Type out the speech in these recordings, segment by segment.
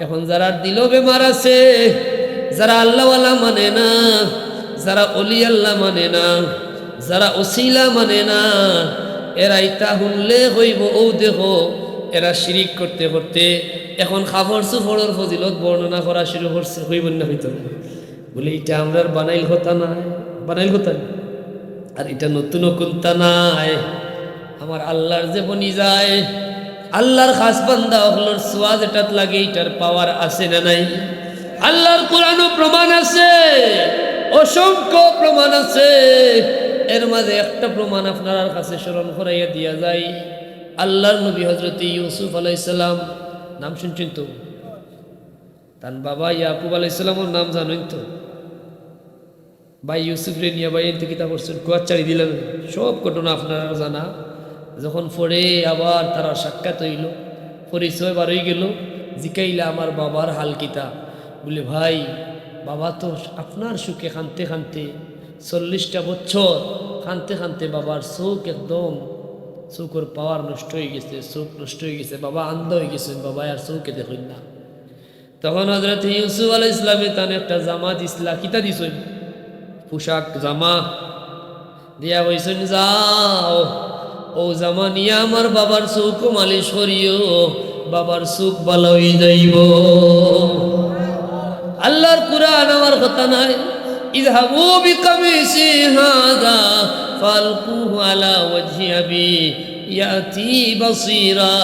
এখন যারা দিল বেমার আছে, যারা আল্লাহওয়ালা মানে না, যারা অলি আল্লাহ মানে না, যারা ওসিলা মানে না, এরা ইতা শুনলে হইব ও দেখো এরা শিরিক করতে করতে এখন খাফর সুফরের ফজিলত বর্ণনা করা শুরু করছে, হইব না হইতো বলে এটা আমরা বানাইল কথা নাই, বানাইল কথা নাই। আর এটা নতুন কোনটা নাই, আমার আল্লাহর যে বনি যায়, আল্লাহর খাস বান্দা হলোর সোয়াজ এটাত লাগে, এটার পাওয়ার আছে না নাই? আল্লাহর কোরআনও প্রমাণ আছে, অসংখ্য প্রমাণ আছে। এর মাঝে একটা প্রমাণ আপনার কাছে স্মরণ করাইয়া দিয়া যায়। আল্লাহর নবী হযরত ইউসুফ আলাইহিস সালাম, নাম শুনছেন তো? তার বাবা ইয়াকুব আলাইহিস সালামের নাম জানেন তো? ভাই ইউসুফ রে নিয়ে ভাই এতে কিতাব পড়ছেন, কুয়াচারি দিলেন, সব ঘটনা আপনারা জানা। যখন পড়ে আবার তারা সাক্ষাৎ হইল, পরিচয় বারই গেল, জিকাইলা আমার বাবার হাল কিতা? বলে ভাই বাবা তো আপনার সুখে খানতে খানতে 40টা বছর খানতে খানতে বাবার চোখ একদম, চোখের পাওয়ার নষ্ট হয়ে গেছে, চোখ নষ্ট হয়ে গেছে, বাবা আন্ধ হয়ে গেছেন, বাবা আর চোখে দেখুন না। তখন হযরত ইউসুফ আলাইহিস সালামে তার একটা জামা দিছিলা, কিতা দিছেন? পোশাক জামা দিয়া বলছেন, যাও ও জামা নিয়ে আমার বাবার চোখ মালিশ করিও, বাবার চোখ ভালো হয়ে যাইব। আল্লাহর কুরআন আমার কথা নাই। ইযহাবু বিকামিসি হাযা ফালকুহু আলা ওয়াজহি আবি ইয়াতি বাসীরা,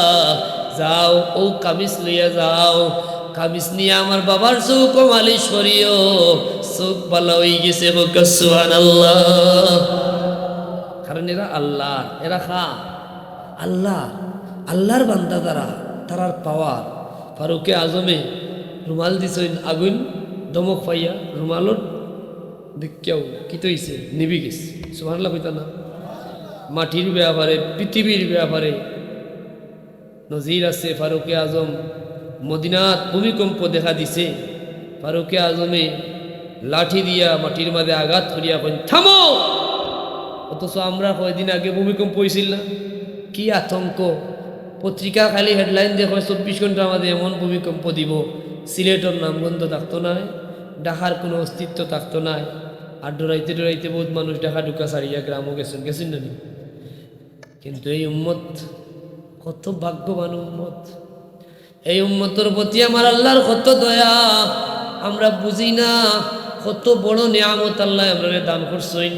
যাও ও কামিজ লইয়া যাও, কামিজ নিয়ে আমার বাবার চোখ মালিশ করিও, চোখ ভালো হয়ে গেছে। সুবহানাল্লাহ। কারণ এরা আল্লাহ, এরা খা আল্লাহ, আল্লাহর বান্দা তারা, তারার পাওয়ার। ফারুকে আজমে রুমাল দিছেন, আগুন দমক পাইয়া রুমালর দেখিয়াও কি তৈছে নিবি গেছে। সুবহানাল্লাহ কইতা না? মাটির ব্যাপারে, পৃথিবীর ব্যাপারে নজির আছে। ফারুকে আজম মদিনাত ভূমিকম্প দেখা দিছে, ফারুকে আজমে লাঠি দিয়া মাটির মাঝে আঘাত করিয়া কইন থামো। অথচ আমরা কয়দিন আগে ভূমিকম্প হয়েছিল না, কি আতঙ্ক! পত্রিকা খালি হেডলাইন দেখো 24 ঘন্টার মাঝে এমন ভূমিকম্প দিব, সিলেটের নামগন্ধ থাকতো নাই, ঢাকার কোনো অস্তিত্ব থাকতো নাই। আর ডরাইতে ডরাইতে বহুত মানুষ ঢাকা ঢুকা ছাড়িয়া গ্রামও গেছেন, গেছেন না? কিন্তু এই উম্মত কত ভাগ্যবান উম্মত! এই উম্মতের প্রতি আমার আল্লাহর কত দয়া, আমরা বুঝি না। কত বড় নিয়ামত আল্লাহ আমরা দান করছেন।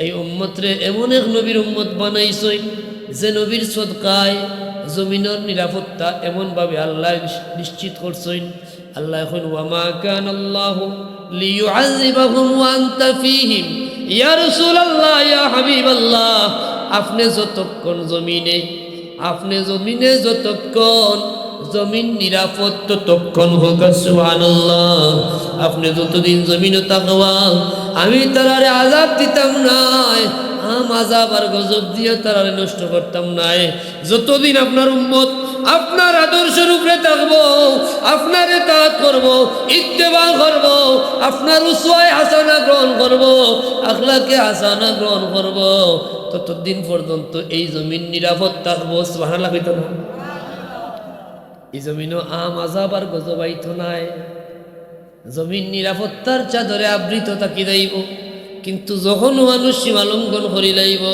এই উম্মতরে এমন এক নবীর উম্মত বানাইছেন যে নবীর সদকায় জমিনের নিরাপত্তা এমনভাবে আল্লাহ নিশ্চিত করছেন। আল্লাহ এখন ওয়ামা কানাল্লাহু লিয়ুআযিবাহুম ওয়া আনতা ফীহিম ইয়া রাসূলুল্লাহ ইয়া হাবিবাল্লাহ, আপনি যতক্ষণ জমিনে, আপনি জমিনে যতক্ষণ জমিন নিরাপদ ততক্ষণ হোক। সুবহানাল্লাহ। আপনি যতদিন জমিনে থাকবা আমি তারারে আযাব দিতাম নাই, আযাব আর গজব দিয়ে তারারে নষ্ট করতাম নাই। যতদিন আপনার উম্মত আপনার আদর্শের উপরে থাকবো, আপনার ইতাআত করব, ইত্তেবা করব, আপনার উসওয়ায়ে হাসানা গ্রহণ করব, আখলাকে হাসানা গ্রহণ করব, ততদিন পর্যন্ত এই জমিন নিরাপদ থাকবো। সুবহানাল্লাহ কইতো না? এই জমিনও আযাব আর গজব আইতো নাই, জমিন নিরাপত্তার চাদরে আবৃত থাকি যাইব। কিন্তু যখন মানুষ সীমা লঙ্ঘন করি লাইব,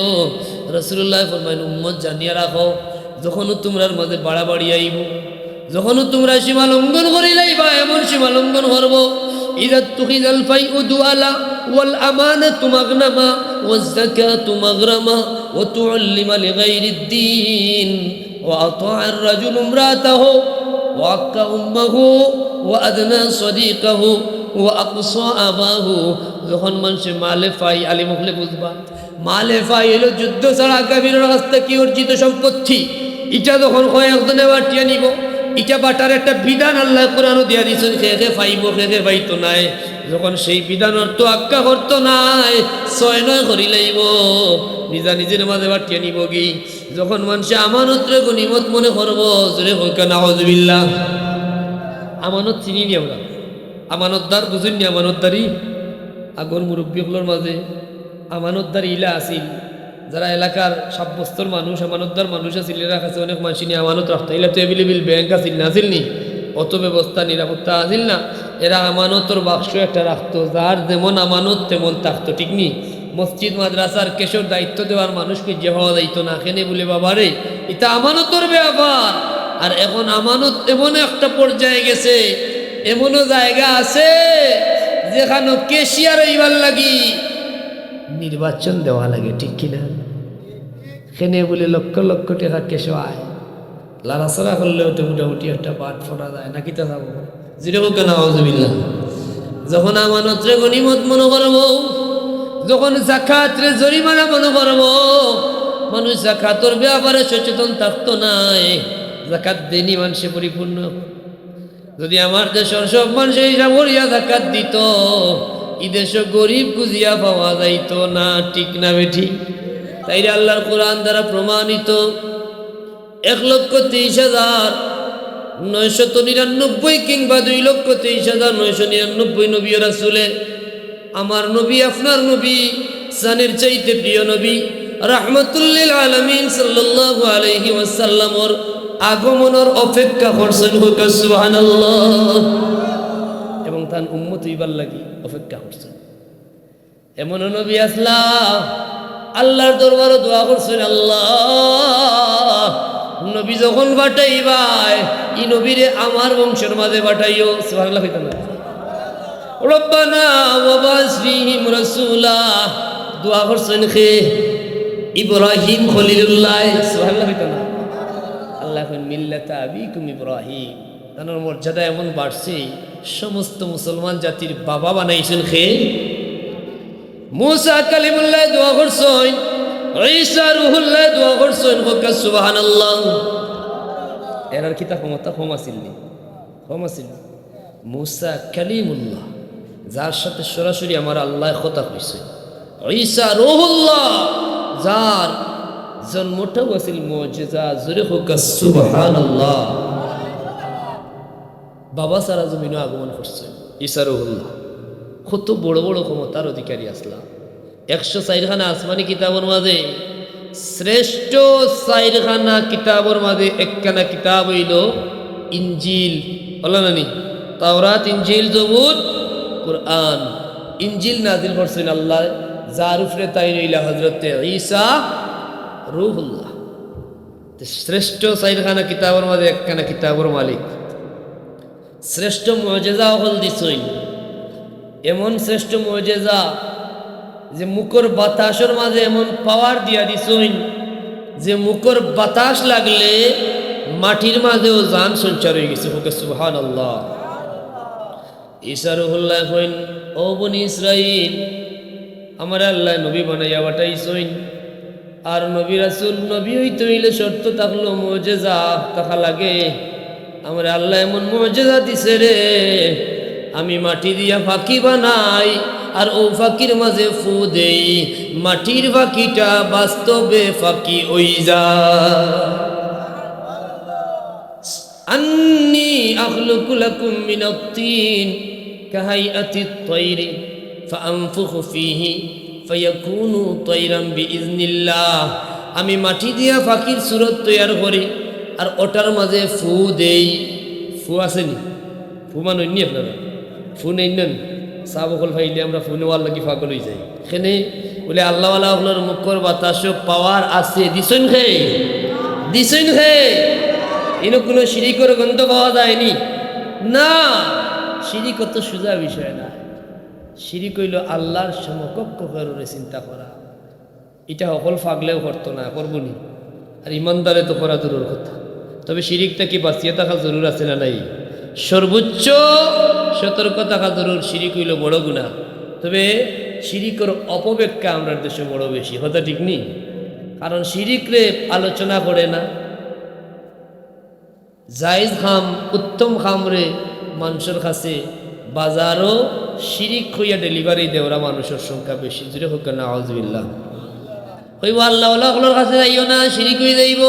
রাসূলুল্লাহ ফরমাইন উম্মত জানিয়া রাখো, যখনও তোমরার মাঝে বাড়াবাড়ি আইব, যখনও তোমরা সীমা লঙ্ঘন করি লাইবা, এমন সীমা লঙ্ঘন করব। ইযা তুখিযাল ফাইউ দুআলা ওয়াল আমানাতু মাগনামা ওয়াজ যাকাতু মাগরামা ওয়া তুআল্লিমা লিগাইরিদ দ্বীন ওয়া আতাআর রাজুলু ইমরাতাহু ওয়া আক্কা উম্মাহু ওয়া আদনা সাদিকাহু ওয়া আকসা আবাহু। যখন মানুষে মালে ফাই, আলী মুখলে বুঝবা, মালে ফাই এলো যুদ্ধ ছাড়া কাবিরের রাস্তা কি অর্জিত সম্পত্তি। এটা যখন কয়েকজনে বাটিয়া নিব, এটা বাটার একটা বিধান আল্লাহ কোরআনও দিয়া দিয়েছেন, খেয়ে ফাইব, খেয়ে পাইতো নাই। যখন সেই বিধান অর্থ আজ্ঞা করতো নাই, 6-9 করি লাইব, নিজা নিজের মাঝে বাটিয়া নিব কি। যখন মানুষে আমানতরে গনিমত মনে করবো, জোরে হোক নাউযুবিল্লাহ। আমানত চিনি নি আমরা, আমানতদার বুঝুন নি? আমানতদারি আগর মুরব্বীগুলোর মাঝে আমানতদার ইলা আসিল, যারা এলাকার সাব্যস্তর মানুষ, আমানতদার মানুষ আছিল, এরা কাছে অনেক মানুষ নিয়ে আমানত রাখতো। এলা তো এভেলেবেল ব্যাংক আসিল না, আসিল নি? অত ব্যবস্থা নিরাপত্তা আসিল না। এরা আমানতর বাক্স একটা রাখতো, যার যেমন আমানত তেমন থাকতো, ঠিক নি? মসজিদ মাদ্রাসার কেশর দায়িত্ব দেওয়ার মানুষকে যে হওয়া যাইতো না, খেনে বলে বাবারে এটা আমানতর ব্যাপার। আর এখন আমানত এমন একটা পর্যায়ে গেছে, এমনও জায়গা আছে যেখানে কেশিয়ার হইবার লাগি নির্বাচন দেওয়া লাগে, ঠিক কিনা? খেনে বলে লক্ষ লক্ষ টাকা কেশো আয়, লাড়াছড়া করলেও তো মোটামুটি একটা পাঠ ফোটা যায় নাকি? তা যাবো যেরকম কেন আউযুবিল্লাহ। যখন আমানত রে গনিমত মনে করব, যখন জাকাত রে জরিমানা মনে করব, মানুষ জাকাতর ব্যাপারে সচেতন থাকতো নাই। জাকাত দেনি মানুষে পরিপূর্ণ। যদি আমার দেশের সব মানুষ হিসাব করিয়া জাকাত দিত, এই দেশে গরিব খুঁজিয়া পাওয়া যাইতো না, ঠিক না বেঠি? তাইরে আল্লাহর কোরআন দ্বারা প্রমাণিত 1,30,999 কিংবা 2,23,999 নবী রাসূলে আমার নবী, আপনার নবী, জানের চাইতে প্রিয় নবী রাহমাতুল লিল আলামিন সাল্লাল্লাহু আলাইহি ওয়াসাল্লামর আগমনের অপেক্ষা করছেন। হোক সুবহানাল্লাহ। এবং তার উম্মত হইবার লাগি অপেক্ষা করছেন। এমন নবী আসলা আল্লাহর দরবারে দোয়া করছেন, আল্লাহ নবী যখন বাটাইবাই ই নবীরে আমার বংশের মাঝে বাটাইও। সুবহানাল্লাহ কইতাম না? রব্বানা ওয়াবাস ফীহিম রাসূলা। দোয়া করছেন খে ইব্রাহিম খলিলুল্লাহ। সুবহানাল্লাহ কইতাম না? আল্লাহ কইন মিল্লাতা আবিকুম ইব্রাহিম। তার মর্যাদা এমন বাড়ছে, সমস্ত মুসলমান জাতির বাবা বানাইছেন খে মুসা কালিমুল্লাহ। দোয়া করছেন ঈসা রূহুল্লাহ। দোয়া করছেন হোক সুবহানাল্লাহ। এরার কিতা ক্ষমতা কম আছিল নি? কম আছিল। মুসা কালিমুল্লাহ, যার সাথে সরাসরি আমার আল্লাহ কথা কইছে। ঈসা রূহুল্লাহ, যার জন্মটাও আছিল মুজিজা। জোরে হোক সুবহানাল্লাহ। বাবা সারা জমিনে আগমন করছে ঈসা রূহুল্লাহ। কত বড় বড় ক্ষমতার অধিকারী আসলা। 104খানা আসমানি কিতাবের মাঝে শ্রেষ্ঠ 4খানা কিতাবের মাঝে একখানা কিতাব হইল ইনজিল। বলো নানি? তাওরাত, ইনজিল, জবুর, কুরআন। ইনজিল নাজিল করছেন আল্লাহ, যার উপরে তাই হইলা হযরতে ঈসা রূহুল্লাহ। শ্রেষ্ঠ 4খানা কিতাবের মাঝে একখানা কিতাবের মালিক। শ্রেষ্ঠ মুজিজা হল দিছই। এমন শ্রেষ্ঠ মুজিজা যে মুখর বাতাসের মাঝে এমন পাওয়ার দিয়া দিছইন যে মুখর বাতাস লাগলে মাটির মাঝেও জান সঞ্চার হয়ে গেছে। হোক সুবহানাল্লাহ। ঈসা রূহুল্লাহ কইন, ও বনি ইসরাইল, আমার আল্লাহ নবী বানাইয়া পাঠাইছইন। আর নবী রাসূল নবী হইতে হইলে শর্ত থাকলো মুজিজা থাকা লাগে। আমার আল্লাহ এমন মুজিজা দিছে রে, আমি মাটি দিয়া ফাঁকি বানাই আর ও ফাঁকির মাঝে ফু দেই, মাটির ফাঁকিটা বাস্তবে ফাঁকি ওই যা। আন্নী আখলুকু লাকুম মিনাত তিন কাহাইআতিত তায়রি ফাআনফুখু ফীহি ফায়াকুনু তায়রান বিইজনিল্লাহ। আমি মাটি দিয়া ফাঁকির সুরত তৈয়ার করি আর ওটার মাঝে ফু দেই। ফু আসেনি? ফু মাননি আপনারা? ফু নেই নেন চা বকল ফাইলে আমরা ফু নেওয়ার লাগি পাগল হয়ে যাই। এখানে বলে আল্লাহওয়ালা আপনার মুখর বাতাস পাওয়ার আছে। দিছেন খে? দিছেন খে? এনে কোনো শিরিকর গন্ধ পাওয়া যায়নি না। শিরিক অত সোজা বিষয় না। শিরিক হইল আল্লাহর সমকক্ষ করে চিন্তা করা। এটা সকল ফাগলেও করতো না, করবনি। আর ইমানদারে তো করা দূরের কথা। তবে শিরিকটা কি বাঁচিয়ে থাকা জরুর আছে না নাই? সর্বোচ্চ সতর্ক থাকা জরুর। শিরিক হইল বড় গুনাহ। তবে শিরিকের অপব্যাখ্যা আমরা দেশে বড় বেশি। কথা ঠিক নেই? কারণ শিরিকরে আলোচনা করে না। জায়েজ খাম, উত্তম খামরে মানুষের কাছে বাজারও শিরিক হইয়া ডেলিভারি দেওয়া মানুষের সংখ্যা বেশি। জুড়ে হোক না আউযুবিল্লাহ। হইব আল্লাহর কাছে যাইও না, শিরিক হয়ে যাইব।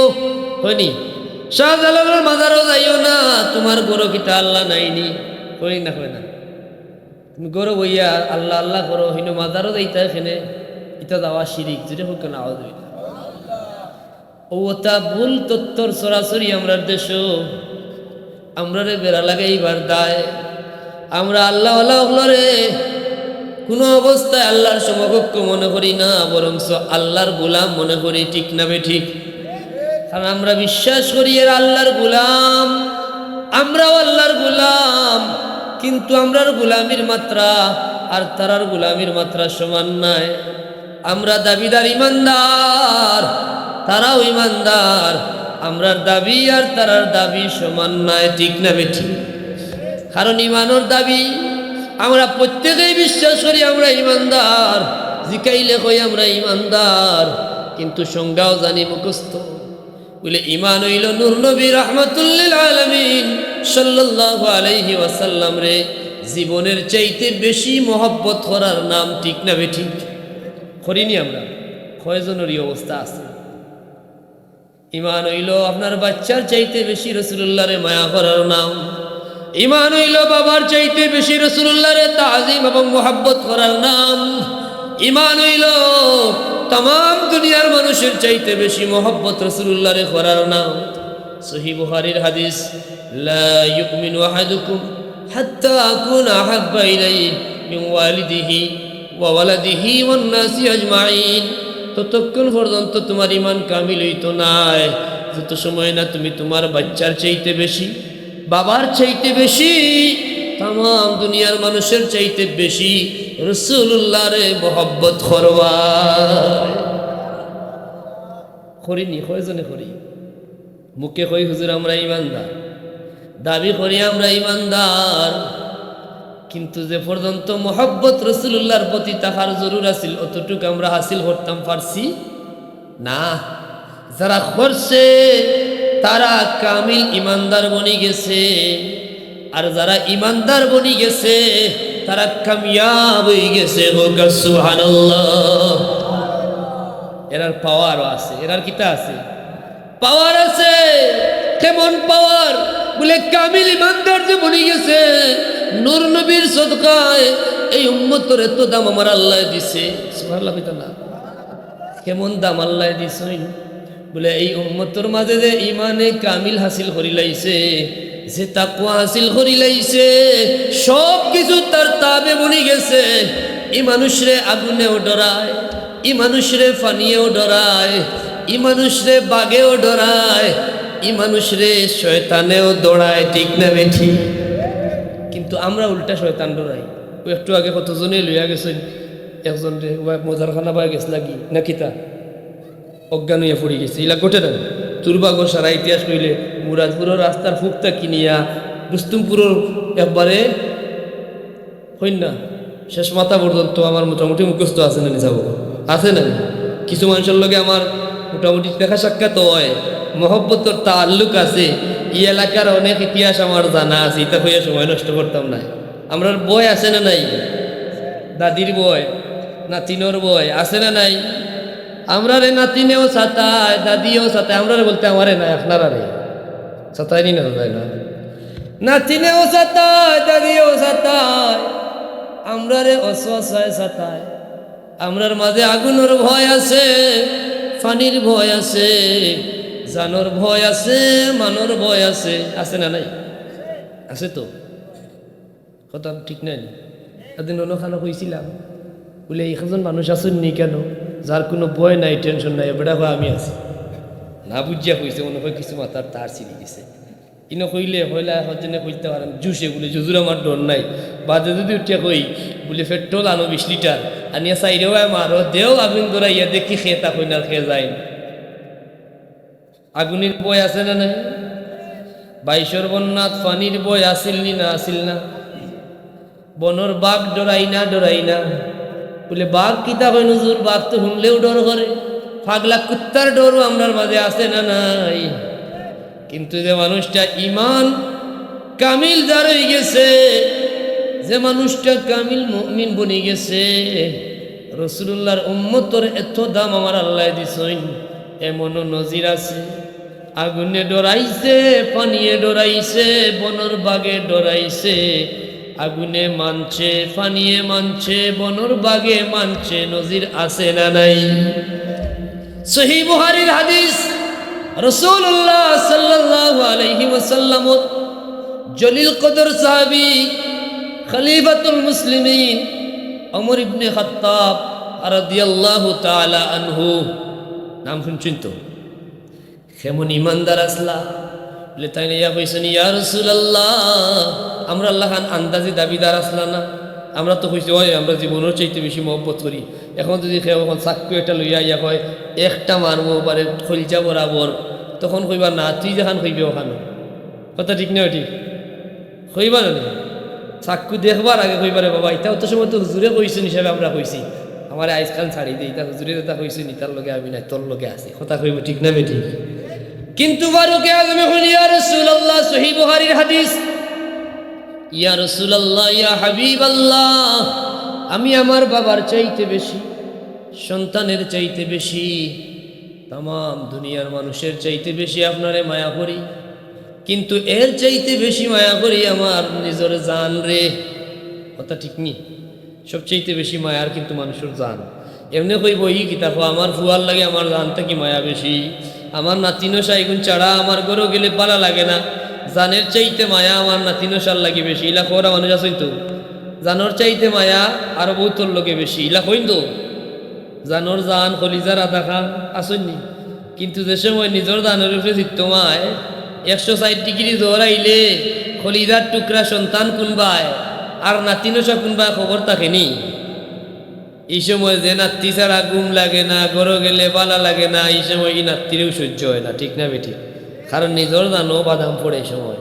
হয়নি? শাহজালালের মাজারও যাইও না, তোমার গরো কিতা আল্লাহ নাইনি। হই না? হয় না? তুমি গরো বইয়া আল্লাহ আল্লাহ করো, হইন মাজারও যাইতা এখানে, এটা যাওয়া শিরিক। জুড়ে হোক না আউযুবিল্লাহ। ও তা ভুল তথ্যর সরাসরি আমরা দেশ আমরা রে বেড়া লাগাইবার দায়। আমরা আল্লাহ রে কোনো অবস্থায় আল্লাহর সমকক্ষ মনে করি না, বরং আল্লাহর গোলাম মনে করি। ঠিক না বে ঠিক? কারণ আমরা বিশ্বাস করি এরা আল্লাহর গোলাম, আমরাও আল্লাহর গোলাম, কিন্তু আমরার গোলামির মাত্রা আর তারার গোলামির মাত্রা সমান নয়। আমরা দাবিদার ইমানদার, তারাও ইমানদার, আমরার দাবি আর তারার দাবি সমান নয়। ঠিক না বে ঠিক? কারণ ইমানোর দাবি আমরা প্রত্যেকেই বিশ্বাস করি আমরা ইমানদার, জিকাইলে কই আমরা ইমানদার, কিন্তু সংজ্ঞাও জানি মুখস্থ। বলে ইমান হইল নূর নবী রাহমাতুল লিল আলামিন সাল্লাল্লাহু আলাইহি ওয়াসাল্লাম রে জীবনের চাইতে বেশি মহব্বত করার নাম। ঠিক না বে ঠিক? করিনি আমরা? কয়জনেরই অবস্থা আছে? ইমান হইল আপনার বাচ্চার চাইতে বেশি রাসূলুল্লাহ রে মায়া করার নাম। ইমান হইল বাবার চাইতে বেশি রাসূলুল্লাহ রে তাজিম এবং মুহাব্বত করার নাম। ইমান হইল तमाम दुनियार মানুষের চাইতে বেশি মহব্বত রাসূলুল্লাহ রে করার নাম। সহিহ বুখারীর হাদিস, লা ইউমিনু আহাদুকুম হাত্তা আকুনা আহাব্বা ইলাইহি মিন ওয়ালিদিহি ওয়া ওয়ালাদিহি ওয়ান নাসি আজমাইন। ততক্ষণ পর্যন্ত তোমার ইমান কামিল হইতো না যত সময় না তুমি তোমার বাচ্চার চাইতে বেশি, বাবার চাইতে বেশি, तमाम দুনিয়ার মানুষের চাইতে বেশি রাসূলুল্লাহ রে মোহব্বত করবা। করিনি? কয়জনে করি? মুখে কই হুজুর আমরা ইমানদার, দাবি করি আমরা ইমানদার, কিন্তু যে পর্যন্ত মোহব্বত রাসূলুল্লাহর প্রতি তাহার জরুর আছিল অতটুকু আমরা হাসিল করতাম পারছি না। যারা করছে তারা কামিল ইমানদার বনি গেছে, আর যারা ইমানদার বনি গেছে তারা কামিয়াব হয়ে গেছে। সুবহানাল্লাহ। এরার পাওয়ারও আছে। এরার কিতা আছে? পাওয়ার আছে। কেমন পাওয়ার? বলে কামিল ইমানদার যে বনি গেছে, নূর নবীর সদকায় এই উম্মতের এত দাম আমার আল্লাহ দিছে। সুবহানাল্লাহ। না কেমন দাম আল্লাহ দিছেন? বলে এই উম্মতের মাঝে যে ইমানে কামিল হাসিল করি লাইছে, যে তাকওয়া হাসিল করি লাইছে, সব কিছু তার তাবে বনি গেছে। এই মানুষরে আগুনেও ডরায়, এই মানুষরে ফানিয়েও ডরায়, এই মানুষরে বাগেও ডরায়, এই মানুষরে শয়তানেও দৌড়ায়। ঠিক না বেঠি? কিন্তু আমরা উল্টা শয়তান ডরাই। ও একটু আগে কতজনে লইয়া গেছেন, একজন রে মজারখানা পাওয়া গেছে লাগি নাকি তা অজ্ঞান হইয়া পড়ে গেছে। ইলা গোটে না তুরবাগর সারা ইতিহাস কইলে মুরাদপুরের রাস্তার ফুকটা কিনিয়া রুস্তুমপুরের একবারে হইন না শেষ মাথা পর্যন্ত আমার মোটামুটি মুখস্থ আছে না নিজাব আছে না। কিছু মানুষের লগে আমার মোটামুটি দেখা সাক্ষাৎ হয়, মহব্বতর তাল্লুক আছে। এই এলাকার অনেক ইতিহাস আমার জানা আছে, এটা হইয়া সময় নষ্ট করতাম না। আমরার বই আছে না নাই? দাদির বই, নাতিনোর বই আছে না নাই? আমরা রে নাতিনেও ছাতায়, দাদিও ছাতায়। আমরা রে বলতে আমারে না, আপনারা রে ছাতায় নি না, ছাতায় না, নাতিনেও ছাতায়, দাদিও ছাতায়, আমরা রে অসহায় ছাতায়। আমরার মাঝে আগুনের ভয় আছে, পানির ভয় আছে, জানোর ভয় আছে, মানোর ভয় আছে। আছে না নাই? আছে তো, কথা ঠিক নাই। এদিন অনুখানা কইছিলাম বলে একজন মানুষ আছেন নি কেন যার কোনো ভয় নাই, টেনশন নাই, বেটা হয় আমি আছি না বুঝিয়া কইছে। মনে হয় কিছু মাথার তার ছিঁড়ে গেছে। ইনো কইলে হইলা হজনে কইতে পারেন জুসে বলে জুজুর আমার ডর নাই। বাজে যদি উঠিয়া কই বলে পেট্রোল আনো 20 লিটার আনিয়া চাইরেও মারো দেও আগুন ধরাইয়া দেখি খেয়ে তা কইনার খেয়ে যায়। আগুনের বই আছে না নাই? 22 বন্যাত পানির বই আসিল নি না? আসিল না? বনর বাঘ ডরাই না? ডরাই না? বলে বাঘ কিতা হয় নুজুর? বাঘ তো হুমলেও ডর করে। পাগলা কুত্তার ডরও আমরার মাঝে আছে না নাই? কিন্তু যে মানুষটা ইমান কামিল যার হয়ে গেছে, যে মানুষটা কামিল মুমিন বনি গেছে, রাসূলুল্লাহর উম্মতর এত দাম আমার আল্লাহ দিছেন, এমনও নজির আছে। আগুনে ডরাইছে, পানিয়ে ডরাইছে, বনর বাগে ডরাইছে। আগুনে মানছে, পানিয়ে মানছে, বনর বাগে মানছে। নজির আছে না নাই? সহিহ বুখারীর হাদিস, রাসূলুল্লাহ সাল্লাল্লাহু আলাইহি ওয়াসাল্লাম জলিল কদর সাহাবী খলিফাতুল মুসলিমিন ওমর ইবনে খাত্তাব রাদিয়াল্লাহু তাআলা আনহু, নাম শুনছেন তো? কেমন ইমানদার আসলা বলে তাই না, ইয়া কইছেন ইয়া রাসূলুল্লাহ, আমরা আল্লাহ খান আন্দাজি দাবিদার আসলা না? আমরা তো কইছি ওই আমরা জীবনের চাইতে বেশি মহব্বত করি। এখন যদি কেউ এখন চাকু একটা লইয়া ইয়া কয় একটা মারবো পারে খলজা বরাবর, তখন কইবা না তুই যেখান কইবি ওখানে। কথা ঠিক না? ঠিক কইবা না? চাকু দেখবার আগে কইবারে বাবা এটাও তো সময় তো হুজুরে কইছেন হিসাবে আমরা কইছি, আমার আইসখান ছাড়ি দিই, তা হুজুরের এটা কইছেন ইতার লগে আমি নাই তোর লগে আছি, কথা কইব ঠিক না বেঠিক? কিন্তু ফারুক আযম কইল ইয়া রাসূলুল্লাহ, সহিহ বুখারীর হাদিস, ইয়া রাসূলুল্লাহ ইয়া হাবিবাল্লাহ, আমি আমার বাবার চাইতে বেশি, সন্তানের চাইতে বেশি, তাম দুনিয়ার মানুষের চাইতে বেশি আপনারে মায়া করি, কিন্তু এর চাইতে বেশি মায়া করি আমার নিজের জান রে। কথা ঠিক নি? সবচাইতে বেশি মায়ার কিন্তু মানুষের জান। এমনি কইব ই কিতাব আমার ফুয়ার লাগে আমার জানটা কি মায়া বেশি, আমার নাতিনো সাইগুন ছাড়া আমার ঘরও গেলে পালা লাগে না, জানের চাইতে মায়া আমার নাতিনো সার লাগে বেশি। ইলা খোরা মানুষ আসেন তো, জানোর চাইতে মায়া আরো বহুতর লোকে বেশি। ইলা কইন তো জানোর জান কলিজার আধা খান আসেননি, কিন্তু যে সময় নিজের জানের উপরে চিত্তমায় 160 ডিগ্রি জ্বর আইলে কলিজার টুকরা সন্তান কোনবায় আর নাতিনসা কোনবায় খবর থাকেনি। এই সময় যে নাতি ছাড়া ঘুম লাগে না, ঘরে গেলে বালা লাগে না, এই সময় এই নাতিরেও সহ্য হয় না, ঠিক না বেঠিক? কারণ নিজের জানো বাদাম পড়ে এই সময়।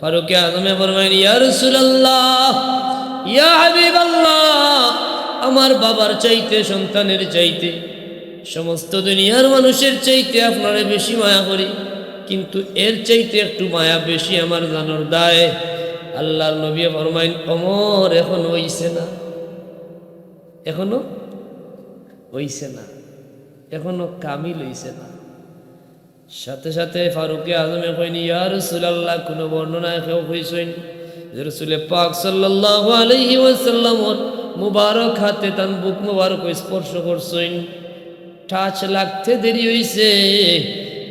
ফারুক আযমে ফরমাইন ইয়া রাসূলুল্লাহ ইয়া হাবিবাল্লাহ, আমার বাবার চাইতে সন্তানের চাইতে সমস্ত দুনিয়ার মানুষের চাইতে আপনারে বেশি মায়া করি, কিন্তু এর চাইতে একটু মায়া বেশি আমার জানোর দায়। আল্লাহর নবী ফরমাইন ওমর এখনো হইছে না, এখনো হইছে না, এখনো কামিল হইছে না। সাথে সাথে ফারুকে আজমে কইন ইয়া রাসূলুল্লাহ, কোন বর্ণনায় কেউ কইছেন যে রাসূল পাক সাল্লাল্লাহু আলাইহি ওয়াসাল্লামর মুবারক হাতে তান বুক মুবারক স্পর্শ করছেন, টাচ লাগতে দেরি হইছে।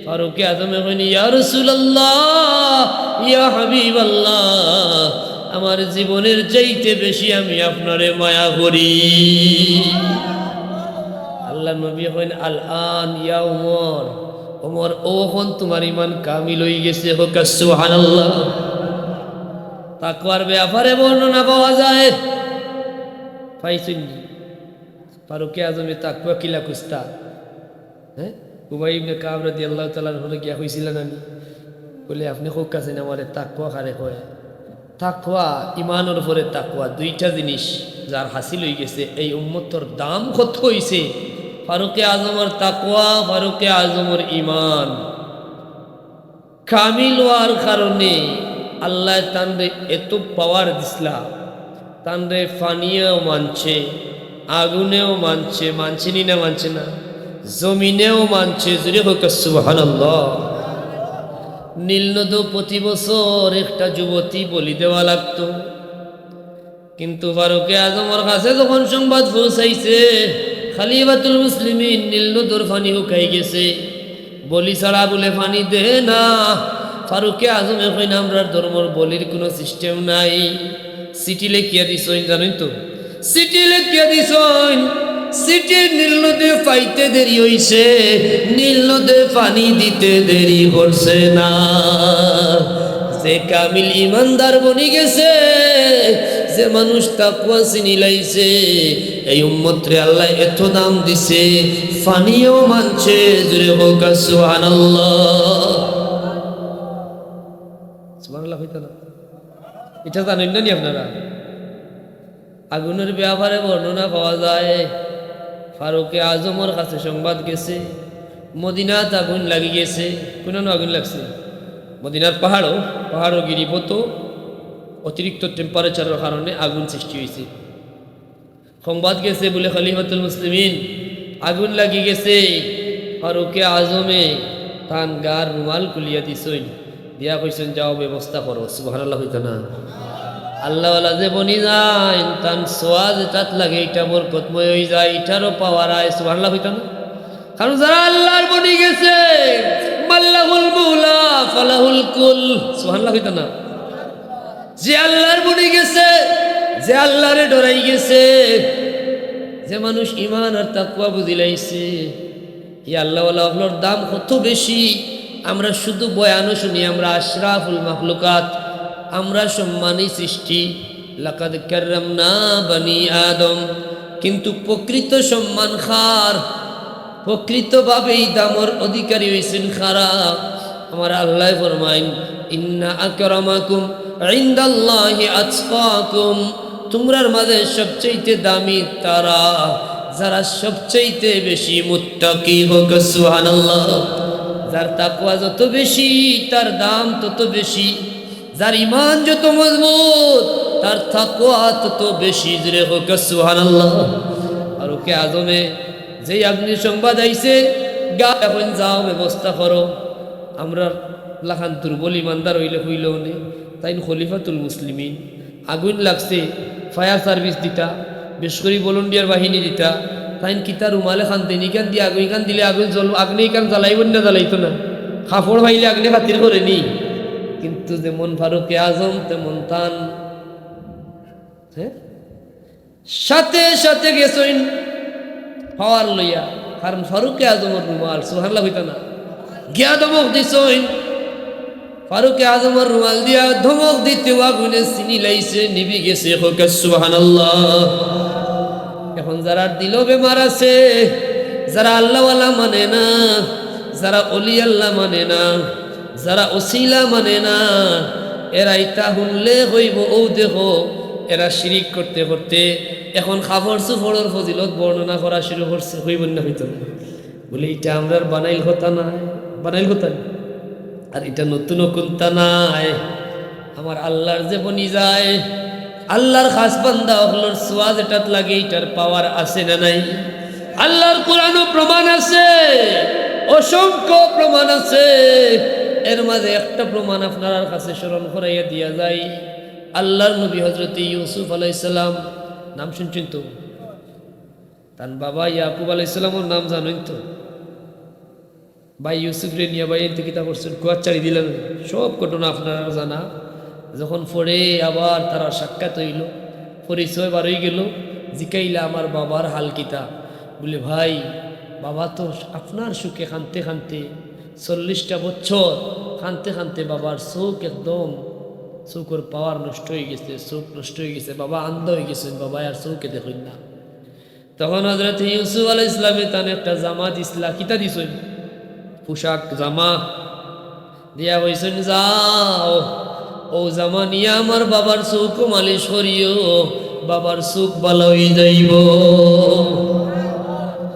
ফারুকে আজমে কইন ইয়া রাসূলুল্লাহ ইয়া হাবিবাল্লাহ, আমার জীবনের চাইতে বেশি আমি আপনারে মায়া করি। আল্লাহ নবী কইন আল আন ইয়া ওমর, ওমর ওখন তোমার ইমান কামিল হয়ে গেছে, হোক সুবহানাল্লাহ। তাকওয়ার ব্যাপারে বর্ণনা পাওয়া যায়, পাইছেন ফারুকে আজমে তাকওয়া কিলা কুস্তা, হ্যাঁ উবাই ইবনে কাব রাদিয়াল্লাহু তাআলা হলে গিয়া হইছিল না নি? বলে আপনি হোক কাছে না আমারে তাকওয়া কারে কয়? তাকওয়া ইমানের উপরে তাকওয়া, দুইটা জিনিস যার হাসিল হয়ে গেছে এই উম্মতর দাম কত হইছে। ফারুকে আজমের তাকওয়া, ফারুকে আজমের ইমান কামিল হওয়ার কারণে আল্লাহ তানরে এত পাওয়ার দিসলা, তানরে ফানিয়েও মানছে, আগুনেও মানছে, মানছেনি না মানছে না, জমিনেও মানছে, জুড়ে হোক সুবহানাল্লাহ। নীলনদ প্রতি বছর একটা যুবতী বলি দেওয়া লাগতো, কিন্তু ফারুকে আজমের কাছে যখন সংবাদ পৌঁছাইছে খলিফাতুল মুসলিমিন নীলনদর পানি শুকাই গেছে, বলি ছাড়া বলে পানি দে না। ফারুকে আজমে কইন আমরার ধর্মর বলির কোনো সিস্টেম নাই, সিটি লেখিয়া দিছইন, জানেন তো সিটি লেখিয়া দিছইন, সিটি নীল নদে পাইতে দেরি হইছে, নীল নদে পানি দিতে দেরি করছে না। যে কামিল ইমানদার বনি গেছে, যে মানুষ তাকওয়া চিনি লাইছে, এই উম্মতরে আল্লাহ এত দাম দিছে, ফানিও মানছে, জুরে হোক সুবহানাল্লাহ। সুবহানাল্লাহ হইতো না? এটা জানেন না নি আপনারা? আগুনের ব্যাপারে বর্ণনা পাওয়া যায়, ফারুকে আজমের কাছে সংবাদ গেছে মদিনাত আগুন লাগি গেছে। কোন আগুন লাগছে? মদিনার পাহাড়ও গিরিপথ অতিরিক্ত টেম্পারেচারের কারণে আগুন সৃষ্টি হয়েছে। সংবাদ গেছে বলে খলিফাতুল মুসলিমিন আগুন লাগি গেছে। ফারুকে আজমে তান গার রুমাল খুলিয়া দিছইন, দিয়া কইছেন যাও ব্যবস্থা করো। সুবহানাল্লাহ হইতো না? আল্লাহওয়ালা যে বনি যায় তান সোয়াজ তাত লাগে, এটা বরকতময় হয়ে যায়, এটারও পাওয়ার আয়। সুবহানাল্লাহ হইতো না? কারণ যারা আল্লাহর বনি গেছে মাল্লাহুল মুলা ফালাহুল কুল। সুবহানাল্লাহ হইতো না? যে আল্লাহর বনে গেছে, যে আল্লাহরে ডরাই গেছে, যে মানুষ ঈমান আর তাকওয়া বুঝিলাইছে, এই আল্লাহওয়ালার দাম কত বেশি। আমরা শুধু বয়ানও শুনি, আমরা আশরাফুল মাখলুকাত, আমরা সম্মানী সৃষ্টি, লাকাদ কাররামনা বানি আদম, কিন্তু প্রকৃত সম্মান খার, প্রকৃতভাবেই দামর অধিকারী হয়েছেন খারা। আমার আল্লাহ ফরমাইন, ইন্না আকরামাকুম ইনদাল্লাহি আতকাকুম, তোমরার মাঝে সবচেয়ে দামি তারা যারা সবচেয়ে বেশি মুত্তাকি হোক। সুবহানাল্লাহ। যার তাকওয়া যত বেশি তার দাম তত বেশি, যার ঈমান যত মজবুত তার তাকওয়া তত বেশি। জোরে হোক সুবহানাল্লাহ। আর ওকে আজমে যেই আগ্নি সংবাদ আইছে, গা এখন যাও ব্যবস্থা করো। আমরা লাখান দুর্বল ইমানদার হইলে হইলেও নে, তাই খলিফাতুল মুসলিমিন আগুন লাগছে, ফায়ার সার্ভিস দিতা, বেশ করে ভলেন্টিয়ার বাহিনী দিতা, তাই কিতা রুমালে খান দেনি কান দিয়ে আগুন কান দিলে আগুন জ্বল, আগ্নি কান জ্বালাইব না জ্বালাইতো না, কাপড় ভাইলে আগ্নি খাতির করে নি। কিন্তু যেমন ফারুকে আজম তেমন তান, হ্যাঁ, সাথে সাথে গেছেন পাওয়ার লইয়া, কারণ ফারুকে আজমের রুমাল, সুবহানাল্লাহ হইতা না, গিয়া ধমক দিছেন। ফারুকে আজমের রুমাল দিয়া ধমক দিতে আগুনে চিনি লাইছে, নিবি গেছে। হোক সুবহানাল্লাহ। এখন যারা দিল বেমার আছে, যারা আল্লাহওয়ালা মানে না, যারা অলি আল্লাহ মানে না, যারা ওসিলা মানে না, এরা ইতা শুনলে হইব ও দেখো এরা শিরিক করতে করতে এখন খাবার সুফড়ের ফজিলত বর্ণনা করা শুরু করছে। হইব না হইতো না বলে এটা আমরার বানাইল কথা নাই, বানাইল কথা নাই, আর এটা নতুন কোনটা নাই। আমার আল্লাহর যে বনি যায়, আল্লাহর খাস বান্দা হলোর সোয়াজ এটাত লাগে, এটার পাওয়ার আছে না নাই? আল্লাহর কোরআনও প্রমাণ আছে, অসংখ্য প্রমাণ আছে। এর মাঝে একটা প্রমাণ আপনার কাছে স্মরণ করাইয়া দিয়া যায়। আল্লাহর নবী হযরত ইউসুফ আলাইহিস সালাম, নাম শুনছেন তো? তার বাবা ইয়াকুব আলাইহিস সালামের নাম জানেন তো? ভাই ইউসুফ রে নিয়ে ভাই এতে কিতা করছেন, কুয়ার চারি দিলেন, সব ঘটনা আপনারা জানা। যখন পড়ে আবার তারা সাক্ষাৎ হইল, পরিচয় বার হয়ে গেল, জিকাইলা আমার বাবার হাল কিতা? বলে ভাই বাবা তো আপনার সুখে কানতে কানতে 40টা বছর কানতে কানতে বাবার চোখ একদম, চোখের পাওয়ার নষ্ট হয়ে গেছে, চোখ নষ্ট হয়ে গেছে, বাবা আন্ধ হয়ে গেছেন, বাবা আর চোখে দেখুন না। তখন হযরত ইউসুফ আলাইহিস সালামে তানে একটা জামা দিছিলা, কিতা দিছেন? পোশাক জামা দিয়া হয়েছেন, যাও ও জামা নিয়ে আমার বাবার চোখ মালিশ করিও, বাবার চোখ ভালো হয়ে যাইব।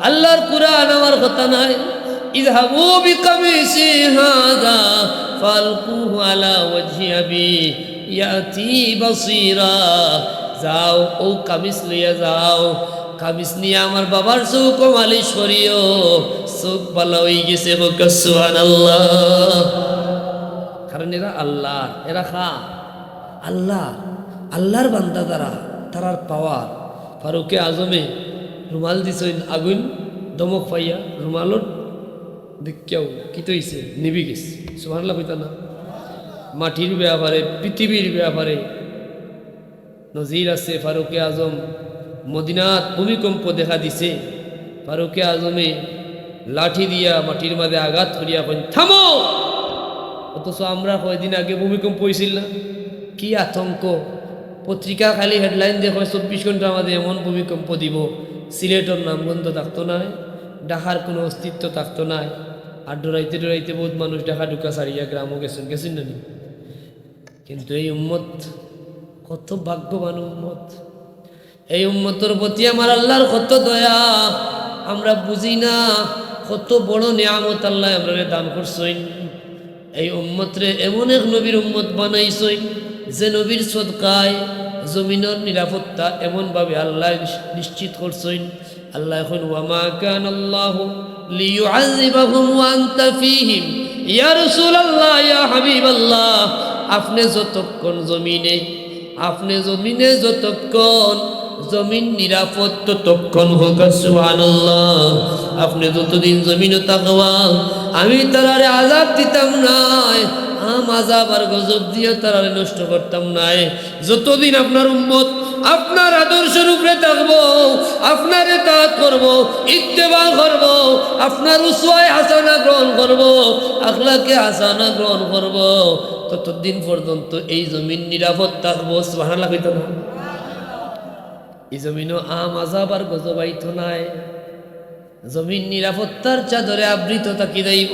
আল্লাহর কুরআন আমার কথা নাই। ইযহাবু বিকামিসি হাযা ফালকুহু আলা ওয়াজহি আবি ইয়াতি বাসীরা, যাও ও কামিজ লইয়া যাও, কামিজ নিয়ে আমার বাবার চোখ মালিশ করিও, চোখ ভালো হয়ে গেছে। হোক সুবহানাল্লাহ। কারণ এরা আল্লাহ, এরা আল্লাহ, আল্লাহর বান্দা তারা, তারার পাওয়ার। ফারুকে আজমে রুমাল দিছেন, আগুন দমক পাইয়া রুমালর দেখিয়াও কি তৈছে নিবি গেছে। সুবহানাল্লাহ কইতা না? মাটির ব্যাপারে, পৃথিবীর ব্যাপারে নজির আছে। ফারুকে আজম মদিনাত ভূমিকম্প দেখা দিছে, ফারুকে আজমে লাঠি দিয়া মাটির মাঝে আঘাত করিয়া কইন থামো। অথচ আমরা কয়দিন আগে ভূমিকম্প হয়েছিল না, কি আতঙ্ক। পত্রিকা খালি হেডলাইন দেখো 24 ঘন্টার মাঝে এমন ভূমিকম্প দিব, সিলেটের নামগন্ধ থাকতো না, ঢাকার কোনো অস্তিত্ব থাকতো না। আর ডরাইতে ডরাইতে বহুত মানুষ ঢাকা ঢুকা ছাড়িয়া গ্রামও গেছেন, গেছেন না? কিন্তু এই উম্মত কত ভাগ্যবান উম্মত, এই উম্মতের প্রতি আমার আল্লাহর কত দয়া, আমরা বুঝি না। কত বড় নিয়ামত আল্লাহ আমরা দান করছেন। এই উম্মতরে এমন এক নবীর উম্মত বানাইছেন যে নবীর সদকায় জমিনের নিরাপত্তা এমনভাবে আল্লাহ নিশ্চিত করছেন। আল্লাহ এখন ওয়ামা কানাল্লাহু লিয়ুআযিবাহুম ওয়া আনতা ফীহিম ইয়া রাসূলুল্লাহ ইয়া হাবিবাল্লাহ, আপনি যতক্ষণ জমিনে, আপনি জমিনে যতক্ষণ জমিন নিরাপদ ততক্ষণ হোক সুবহানাল্লাহ। আপনি যতদিন জমিনে থাকবা আমি তারারে আযাব দিতাম না, আম আযাব আর গজব দিয়ে তারা নষ্ট করতাম না। যতদিন আপনার উম্মত আপনার আদর্শের উপরে থাকবো, আপনার ইতাআত করব, ইত্তেবা করব, আপনার উসওয়ায়ে হাসানা গ্রহণ করব, আখলাকে হাসানা গ্রহণ করব, ততদিন পর্যন্ত এই জমিন নিরাপদ থাকবো। সুবহানাল্লাহ কইতো না? এই জমিনও আম আযাব আর গজব আইতো নাই। জমিন নিরাপত্তার চাদরে আবৃত থাকি যাইব,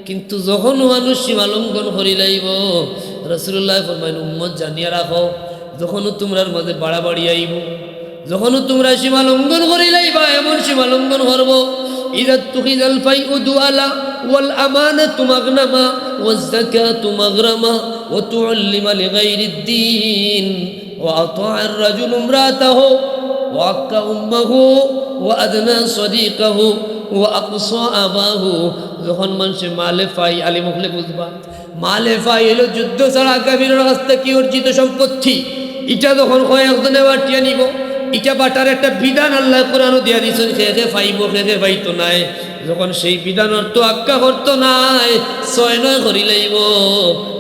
কিন্তু যখন মানুষ সীমা লঙ্ঘন করি লাইব, রাসূলুল্লাহ ফরমাইন উম্মত জানিয়া রাখো, যখনও তোমরার মাঝে বাড়াবাড়ি আইব, যখনও তোমরা সীমা লঙ্ঘন করি লাইবা, এমন সীমা লঙ্ঘন করব, ইযা তুখিযাল ফাইউ দুআলা ওয়াল আমানাতু মাগনামা ওয়াজ যাকাতু মাগরামা ওয়া তুআল্লিমা লিগাইরিদ দ্বীন ওয়া আতাআর রাজুলু ইমরাতাহু ওয়া আক্কা উম্মাহু ওয়া আদনা সাদিকাহু ওয়া আকসা আবাহু। যখন মানুষে মালে ফাই, আলী মুখলে বুঝবা, মালে ফাই এলো যুদ্ধ ছাড়া কাফিরের কাছ থেকে কি অর্জিত সম্পত্তি, এটা যখন কয়েকজনে বাটিয়া নিব, এটা বাটার একটা বিধান আল্লাহ কোরআনও দিয়া দিয়েছেন, খেয়ে ফাইব, খেয়ে ফাইতো নাই। যখন সেই বিধান অর্থ আজ্ঞা করতো নাই, ছয় নয় করি লাইব,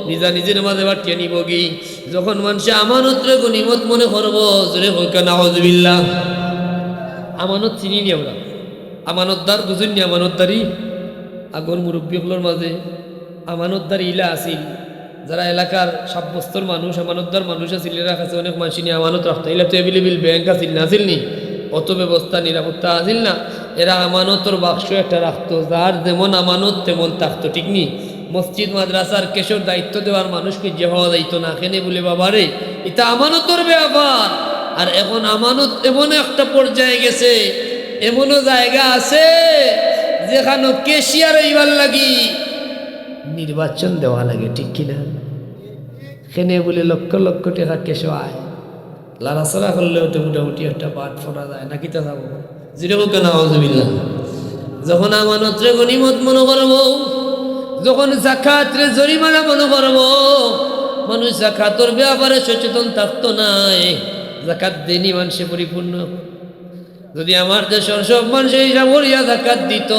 নিজা নিজের মাঝে বাটিয়া নিব কি। যখন মানুষে আমানতরে গনিমত মনে করবো, জোরে হোক নাউযুবিল্লাহ। আমানত চিনি নি আমরা, আমানতদার বুঝুন নি? আমানতদারি আগর মুরব্বীগুলোর মাঝে আমানতদার ইলা আছিল, যারা এলাকার সাব্যস্তর মানুষ, আমানতদার মানুষ আছিল, এরা কাছে অনেক মানুষ নিয়ে আমানত রাখতো। এলা তো অ্যাভেলেবেল ব্যাংক আছিল না, আছিল নি? অত ব্যবস্থা নিরাপত্তা আছিল না। এরা আমানতর বাক্স একটা রাখতো, যার যেমন আমানত তেমন থাকতো, ঠিক নি? মসজিদ মাদ্রাসার কেশর দায়িত্ব দেওয়ার মানুষকে যে হওয়া যাইতো না, কেনে বলে বাবারে এটা আমানতর ব্যাপার। আর এখন আমানত এমন একটা পর্যায়ে গেছে, এমনও জায়গা আছে যেখানে কেশিয়ার হইবার লাগি নির্বাচন দেওয়া লাগে, ঠিক কিনা? কেনে বলে লক্ষ লক্ষ টাকা কেশো আয়, লাড়াছড়া করলেও তো মোটামুটি একটা পাঠ ফোনা যায়, নাকি তা যাবো যেরকম কেন আউযুবিল্লাহ। যখন আমানতরে গনিমত মনে করবো, যখন যাকাতরে জরিমানা মনে করবো, মানুষ যাকাতর ব্যাপারে সচেতন থাকতো নাই, যাকাত দেনি মানুষে পরিপূর্ণ। যদি আমার দেশের সব মানুষ হিসাব করিয়া যাকাত দিত,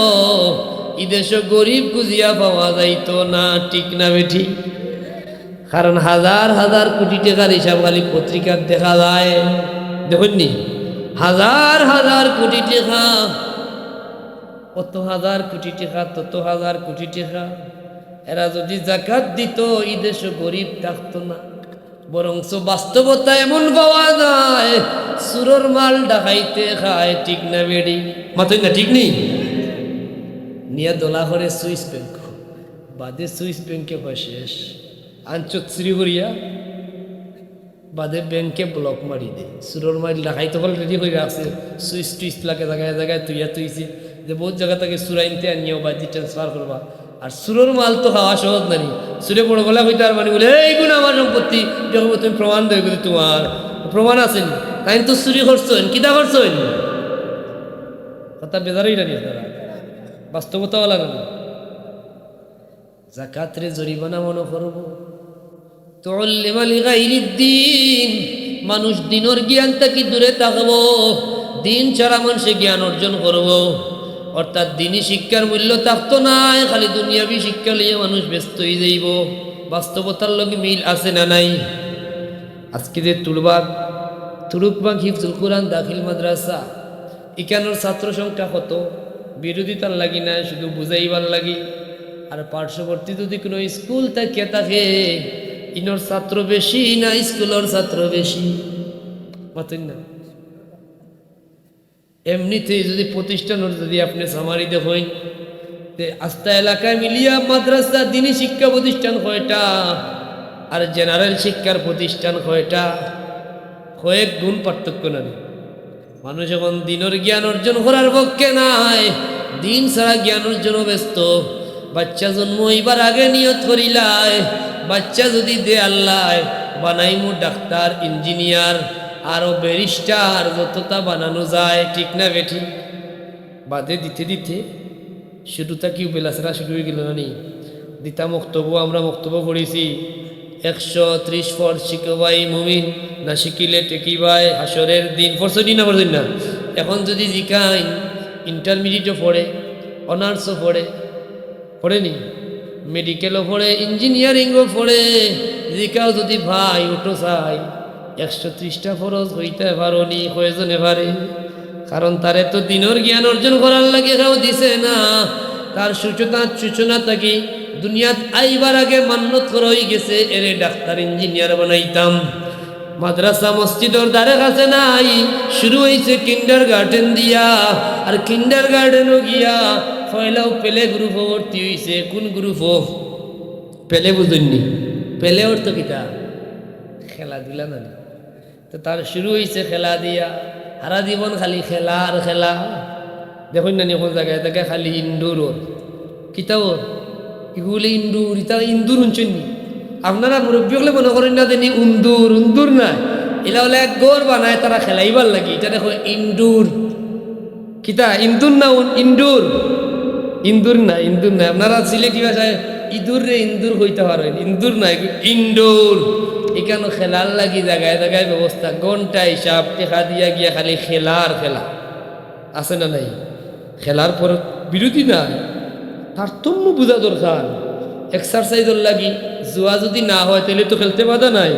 এই দেশে গরিব খুঁজিয়া পাওয়া যাইত না, ঠিক না বেঠি? কারণ হাজার হাজার কোটি টাকার হিসাব খালি পত্রিকার দেখা যায়, দেখুননি? হাজার হাজার কোটি টাকা, কত হাজার কোটি টাকা, তত হাজার কোটি টাকা। এরা যদি যাকাত দিত, এই দেশে গরিব থাকতো না। বরঞ্চ বাস্তবতা এমন পাওয়া যায়, সুরর মাল ডাকাইতে খায়, ঠিক না বেড়ি? মাতই না, ঠিক নেই? নিয়ে দোলা করে সুইস ব্যাংক, বাদে সুইস ব্যাংকে শেষ আঞ্চত চুরি করিয়া বাদে ব্যাংকে ব্লক মারি দে। সুরর মাল ডাকাইতে হল রেডি করে রাখছে, সুইচ টুইচ লাগে জায়গায় জায়গায় তুইছে, যে বহুত জায়গা থেকে সুরাইনতে আনিও বাজি ট্রান্সফার করবা। আর সুরর মাল তো খাওয়া সহজ নানি, সুরে বড় গলা কইতে আর মানে বলে এইগুলো আমার সম্পত্তি, যখন তুমি প্রমাণ দেবে, কিন্তু তোমার প্রমাণ আছেন, তাই তো চুরি করছেন, কিতা করছেন, কথা বেজারই রানি, তারা বাস্তবতাওয়ালা রানি। যাকাতরে জরিমানা মনে করবো, তুআল্লিমা লিগাইরিদ দ্বীন, মানুষ দিনের জ্ঞান থেকে দূরে থাকবো, দিন ছাড়া মানুষে জ্ঞান অর্জন করবো। অর্থাৎ দিনী শিক্ষার মূল্য থাকতো না, খালি দুনিয়াবি শিক্ষা লিয়ে মানুষ ব্যস্ত হয়ে যাইব। বাস্তবতার লগে মিল আছে না নাই? আজকে যে তুরুকবাগ হিফজুল কোরআন দাখিল মাদ্রাসা, এখানোর ছাত্র সংখ্যা কত? বিরোধিতার লাগি না, শুধু বুঝাইবার লাগি। আর পার্শ্ববর্তী যদি কোনো স্কুল থাকে, ইনোর ছাত্র বেশি না স্কুলের ছাত্র বেশি? মাতেন না? এমনিতেই যদি প্রতিষ্ঠানের যদি আপনি সামারি দেখেন, আস্থা এলাকায় মিলিয়া মাদ্রাসা দিনী শিক্ষা প্রতিষ্ঠান কয়টা, আর জেনারেল শিক্ষার প্রতিষ্ঠান কয়টা? কয়েক গুণ পার্থক্য না। মানুষ এখন দিনের জ্ঞান অর্জন করার পক্ষে নাই, দিন ছাড়া জ্ঞান অর্জন ব্যস্ত। বাচ্চা জন্ম হইবার আগে নিয়ত করিলায়, বাচ্চা যদি দে আল্লাহ বানাইমু ডাক্তার, ইঞ্জিনিয়ার, আরো ব্যারিস্টার, যতটা বানানো যায়, ঠিক না বেঠি? বাদে দিতে দিতে শুরুটা কি বেলাসেরা শুরু হয়ে গেল না নি? দিতা বক্তব্য, আমরা বক্তব্য পড়েছি 130 পর শিখবাই মুমিন, না শিখিলে টেকিবাই হাসরের দিন। পড়ছি না পড়ছেন না? এখন যদি জিকাইন ইন্টারমিডিয়েটও পড়ে, অনার্সও পড়েনি, মেডিকেলও পড়ে, ইঞ্জিনিয়ারিংও পড়ে, জিকাও যদি ভাই ওটো চাই 130টা ফরজ হইতে পারো নি, কয়জনে পারে? কারণ তারে তো দিনের জ্ঞান অর্জন করার লাগে কেউ দিছে না। তার সূচনা থাকি দুনিয়াত আইবার আগে মান্যত করা হয়ে গেছে, এরে ডাক্তার ইঞ্জিনিয়ার বানাইতাম। মাদ্রাসা মসজিদের দ্বারে কাছে নাই, শুরু হয়েছে কিন্ডার গার্ডেন দিয়া, আর কিন্ডার গার্ডেনও গিয়া পয়লাও পেলে গ্রুপও ভর্তি হয়েছে। কোন গ্রুপও? পেলে বুঝুননি? পেলে ওর তো কিতা খেলাধুলা না, তো তার শুরু হয়েছে খেলা দিয়া, সারা জীবন খালি খেলা আর খেলা। দেখুন না কোন জায়গায় তাকে খালি ইন্দুর ওর কিতা ওর এগুলি ইন্দুর, ইতা ইন্দুর শুনছেন নি আপনারা? মুরব্বী হলে মনে করেন না যে উন্দুর, উন্দুর নাই, এলা হলে এক গোর বানায় তারা খেলাইবার লাগে। এটা দেখো ইন্দুর, কিতা ইন্দুর না ইন্দুর? ইন্দুর না, ইন্দুর নাই। আপনারা সিলেটি ভাষায় ইঁদুর রে ইন্দুর হইতে পারেন, ইন্দুর নাই, ইন্দুর। এখানে খেলার লাগি জায়গায় জায়গায় ব্যবস্থা, ঘন্টা হিসাব টেকা দিয়া গিয়া খালি খেলা আর খেলা। আছে না নাই? খেলার পর বিরতি নাই, তারতম্য বোঝা দরকার। এক্সারসাইজের লাগি জুয়া যদি না হয় তাহলে তো খেলতে বাধা নাই,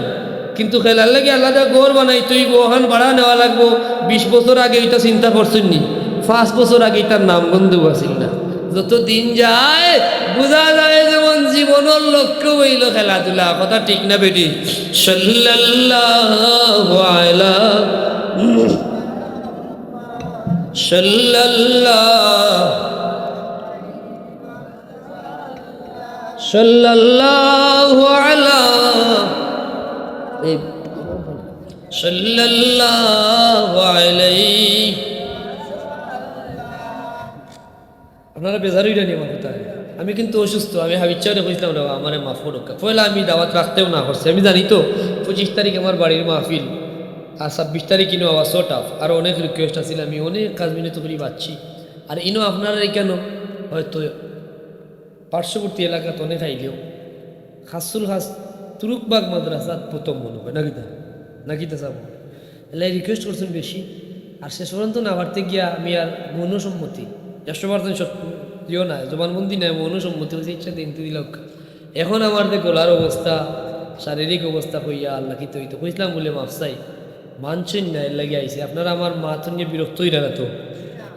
কিন্তু খেলার লাগে আলাদা গোর বানাই তুই ওখান ভাড়া নেওয়া লাগবো। 20 বছর আগে এটা চিন্তা করছেন নি? 5 বছর আগে এটার নাম গন্ধ আসিল না। যত দিন যায় বোঝা যায় যেমন জীবনের লক্ষ্য হইল খেলাধুলা। কথা ঠিক না বেটি? সাল্লাল্লাহু আলা সাল্লাল্লাহু আলা সাল্লাল্লাহু আলাইহি। আপনারা বেজারই জানি আমার কোথায়, আমি কিন্তু অসুস্থ, আমি হাবিচ্ছারে কইছিলাম না আমার মাফ করুক। পয়লা আমি দাওয়াত রাখতেও না করছি, আমি জানি তো 25 তারিখ আমার বাড়ির মাহফিল, আর 26 তারিখ কিনো আবার শর্ট আফ, আরও অনেক রিকোয়েস্ট আছিল, আমি অনেক কাজ মিনিত করি পাচ্ছি। আর ইনো আপনারা কেন হয়তো পার্শ্ববর্তী এলাকাতে অনেক আইলেও খাসুল খাস তুরুকবাগ মাদ্রাসাত প্রথম মনে হয় নাকি তা যাব এলাই রিকোয়েস্ট করছেন বেশি। আর শেষ পর্যন্ত না বাড়তে গিয়া আমি আর মৌনসম্মতি 100% দিও না, জবানবন্দি নাই, মৌনসম্মতি হচ্ছে ইচ্ছা দিন দিল। এখন আমার যে গলার অবস্থা, শারীরিক অবস্থা হইয়া আল্লাহ কি তৈরি কইসলাম বলে মাফসাই মানছেন না, এর লাগে আইসে। আপনারা আমার মাথন নিয়ে বিরক্ত হইরা না তো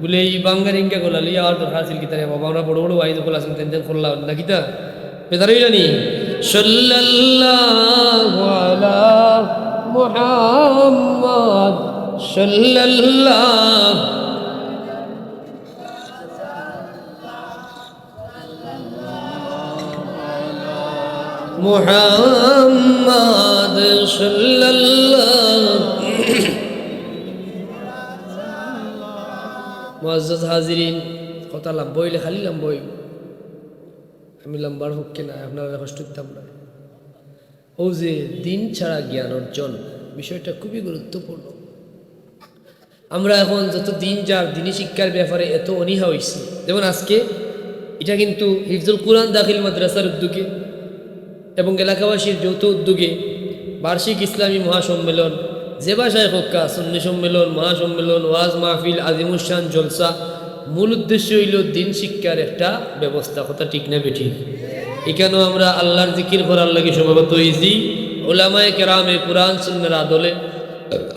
বলে এই বাঙ্গারিঙ্গা গোলা লিয়া আর দরকার ছিল কিতা বাবা, আমরা বড় বড় আইজ গোলা আছেন তেন করলাম না কিতা বেদারই জানি। সাল্লাল্লাহু আলা মুহাম্মদ সাল্লাল্লাহু মুহাম্মদ সাল্লাল্লাহু। মুআজ্জাজ হাজিরিন, কথা লম্বইলে খালি লম্বই, আমি লম্বার পক্ষে না, আপনারা কষ্ট দিতাম না। ও যে দিন ছাড়া জ্ঞান অর্জন বিষয়টা খুবই গুরুত্বপূর্ণ। আমরা এখন যত দিন যার দিনী শিক্ষার ব্যাপারে এত অনীহা হয়েছি, যেমন আজকে এটা কিন্তু হিফজুল কুরআন দাখিল মাদ্রাসার উদ্যোগে এবং এলাকাবাসীর যৌথ উদ্যোগে বার্ষিক ইসলামী মহাসম্মেলন, যে ভাষায় হোক্কা সুন্নি সম্মেলন, মহাসম্মেলন, ওয়াজ মাহফিল, আজিমুসান জলসা, মূল উদ্দেশ্য হইল দিন শিক্ষার একটা ব্যবস্থা। কথা ঠিক না বেঠি? এখানেও আমরা আল্লাহর জিকির করার লাগে সম্ভবত হয়েছি, ওলামায়ে কেরামে কুরআন সুন্নাহর আদলে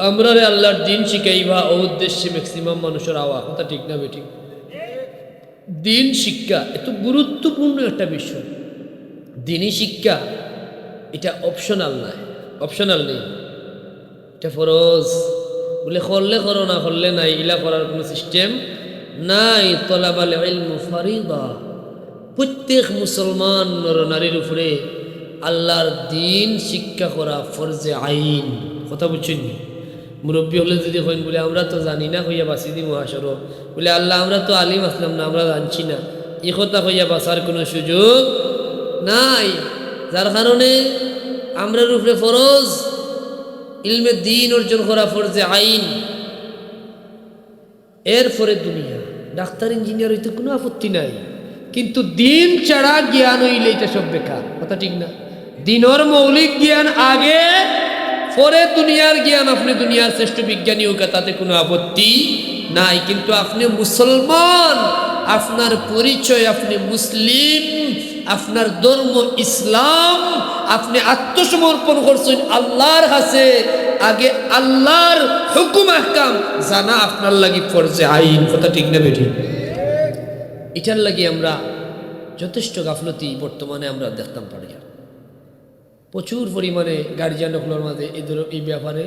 আমরা আল্লাহর দিন শিখাইবা ও উদ্দেশ্যে ম্যাক্সিমাম মানুষের আওয়া। কথা ঠিক না বেঠি? দিন শিক্ষা এত গুরুত্বপূর্ণ একটা বিষয়। দিনী শিক্ষা এটা অপশনাল নাই, অপশনাল নেই, এটা ফরজ। বলে করলে করো, না করলে নাই, ইলা করার কোনো সিস্টেম নাই। তলাবাল ইলমু ফারিদা, প্রত্যেক মুসলমান নর নারীর উপরে আল্লাহর দিন শিক্ষা করা ফরজে আইন। কথা বুঝছেন? মুরব্বী হলে যদি কইন বলে আমরা তো জানি না হইয়া বাঁচি দি মহাসর, বলে আল্লাহ আমরা তো আলিম আসলাম না, আমরা জানছি না, এই কথা হইয়া বাঁচার কোনো সুযোগ নাই। যার কারণে আমরার উপরে ফরজ ইলমে দিন অর্জন করা ফরজে আইন। এরপরে দুনিয়া ডাক্তার ইঞ্জিনিয়ার হইতে কোনো আপত্তি নাই, কিন্তু দিন ছাড়া জ্ঞান হইলে এটা সব বেকার। কথা ঠিক না? দিনের মৌলিক জ্ঞান আগে, পরে দুনিয়ার জ্ঞান। আপনি দুনিয়ার শ্রেষ্ঠ বিজ্ঞানী হোক, তাতে কোনো আপত্তি নাই, কিন্তু আপনি মুসলমান, আপনার পরিচয় আপনি মুসলিম, আপনার ধর্ম ইসলাম, আপনি আত্মসমর্পণ করছেন আল্লাহর কাছে, আগে আল্লাহর হুকুম আহকাম জানা আপনার লাগি ফরজে আইন। কথা ঠিক না বেঠিক? এটার লাগি আমরা যথেষ্ট গাফলতি বর্তমানে আমরা দেখতাম পারি। প্রচুর পরিমাণে গার্জিয়ানগুলোর মাঝে এই ব্যাপারে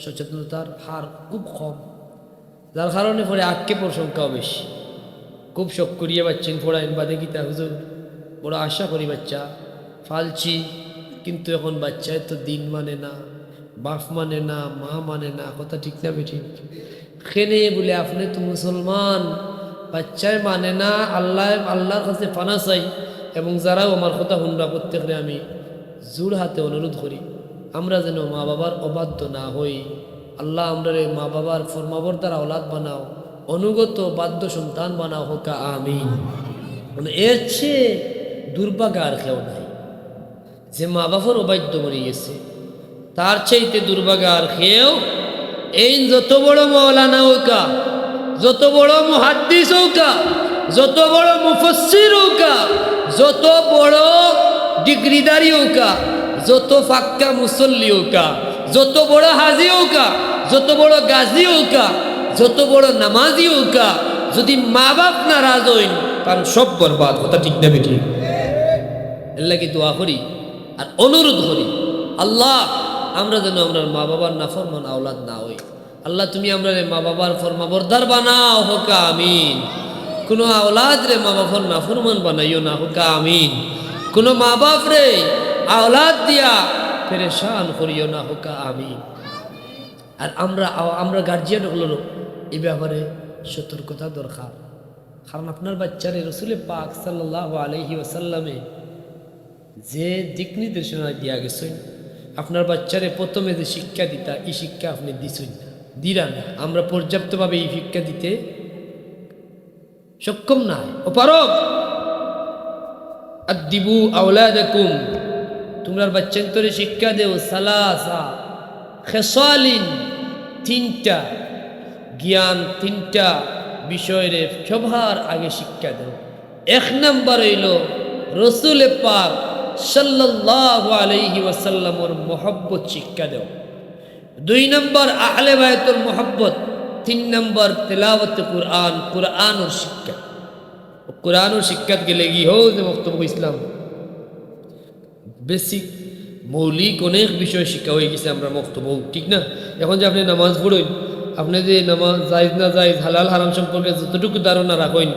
সচেতনতার হার খুব কম, যার কারণে পরে আক্ষেপের সংখ্যাও বেশি। খুব শখ করিয়ে পাচ্ছেন পড়াইন বাদে গীতা হুজুর, বড় আশা করি বাচ্চা ফালছি, কিন্তু এখন বাচ্চায় তো দিন মানে না, বাপ মানে না, মা মানে না। কথা ঠিক না বেঠিক? খেনে বলে আপনি তো মুসলমান, বাচ্চায় মানে না, আল্লাহর কাছে ফানা চাই। এবং যারাও আমার কথা হুন্ডা প্রত্যেকরে আমি জোর হাতে অনুরোধ করি, আমরা যেন মা বাবার অবাধ্য না হই। আল্লাহ আমরা মা বাবার ফরমাবরদার আওলাদ বানাও, অনুগত বাধ্য সন্তান বানাও, হোকা আমিন। মানে এর চেয়ে দুর্ভাগ্য আর কেউ নাই যে মা বাবার অবাধ্য মরে গেছে, তার চাইতে দুর্ভাগ্য আর কেউ এই যত বড় মৌলানা হোকা, যত বড় মুহাদ্দিস হোকা, যত বড় মুফাসসির হোকা, যত বড় ডিগ্রিদারি হোকা, যত ফাক্কা মুসল্লি হোকা, যত বড় হাজি হোকা, যত বড় গাজী হোকা, যত বড় নামাজি হোকা, যদি মা বাপ নারাজ হইন তার সব বরবাদ। কথা ঠিক না বেঠিক? এর লাগি দোয়া করি আর অনুরোধ করি, আল্লাহ আমরা যেন আমরা মা বাবার নাফরমান আওলাদ না হই। আল্লাহ তুমি আমরা মা বাবার ফরমাবরদার বানাও, হোকা আমিন। কোনো আওলাদ রে মা বাবার নাফরমান বানাইও না, হোকা আমিন। কোনো মা বাপ রে আওলাদ দিয়া পেরেশান করিও না, হোকা আমিন। আর আমরা গার্জিয়ানগুলোরও এই ব্যাপারে সতর্কতা দরকার। কারণ আপনার বাচ্চারে রসুল পাক সাল্লাল্লাহু আলাইহি ওয়াসাল্লামে যে দিক নির্দেশনা দিয়া গেছেন, আপনার বাচ্চারে প্রথমে যে শিক্ষা দিতা, এই শিক্ষা আপনি দিছেন না, দিরা না। আমরা পর্যাপ্তভাবে এই শিক্ষা দিতে সক্ষম নাই, অপারগ। আদিবু আওলাদাকুম, তোমরা বাচ্চান্তরে শিক্ষা দেও সালাসা খেসালিন, তিনটা জ্ঞান, তিনটা বিষয়ের সবার আগে শিক্ষা দেও। এক নম্বর হইল রসুল পাক সাল্লাল্লাহু আলাইহি ওয়াসাল্লামের মোহব্বত শিক্ষা দেও। 2 নম্বর আহলে বায়তুল মোহব্বত। 3 নম্বর তেলাওয়াত কুরআন, কুরআনের শিক্ষা। কুরআনের শিক্ষাত গেলে কি হো যে বক্তব্য ইসলাম বেসিক মৌলিক অনেক বিষয় শিক্ষা হয়ে গেছে আমরা বক্তব্য, ঠিক না? এখন যে আপনি নামাজ পড়েন, আপনি যে নামাজ জায়েজ না জায়েজ, হালাল হারাম সম্পর্কে যতটুকু ধারণা রাখেন,